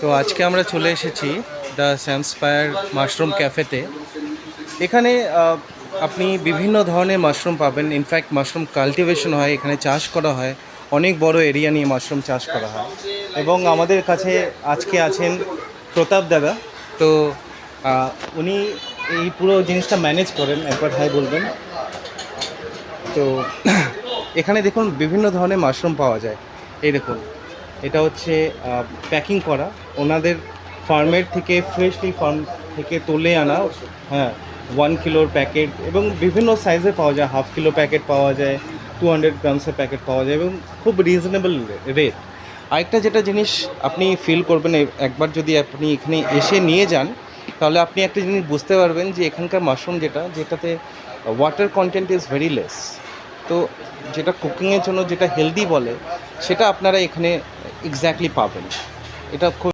তো আজকে আমরা চলে এসেছি দ্য স্যামস্পায়ার মাশরুম ক্যাফেতে। এখানে আপনি বিভিন্ন ধরনের মাশরুম পাবেন। ইনফ্যাক্ট মাশরুম কাল্টিভেশন হয়, এখানে চাষ করা হয়, অনেক বড় এরিয়া নিয়ে মাশরুম চাষ করা হয়। এবং আমাদের কাছে আজকে আছেন প্রতাপ দাদা। তো উনি এই পুরো জিনিসটা ম্যানেজ করেন। একবার হাই বলবেন। তো এখানে দেখুন বিভিন্ন ধরনের মাশরুম পাওয়া যায়। এই দেখুন, এটা হচ্ছে প্যাকিং করা ওনাদের ফার্মের থেকে, ফ্রেশলি ফার্ম থেকে তুলে আনা। হ্যাঁ, 1 কিলোর প্যাকেট এবং বিভিন্ন সাইজে পাওয়া যায়। হাফ কিলো প্যাকেট পাওয়া যায়, 200 গ্রামসের প্যাকেট পাওয়া যায় এবং খুব রিজনেবল রেট। আরেকটা যেটা জিনিস আপনি ফিল করবেন একবার যদি আপনি এখানে এসে নিয়ে যান, তাহলে আপনি একটা জিনিস বুঝতে পারবেন যে এখানকার মাশরুম যেটাতে water content is very less. তো যেটা কুকিংয়ের জন্য যেটা হেলদি বলে, সেটা আপনারা এখানে এক্স্যাক্টলি পাবেন। এটা খুব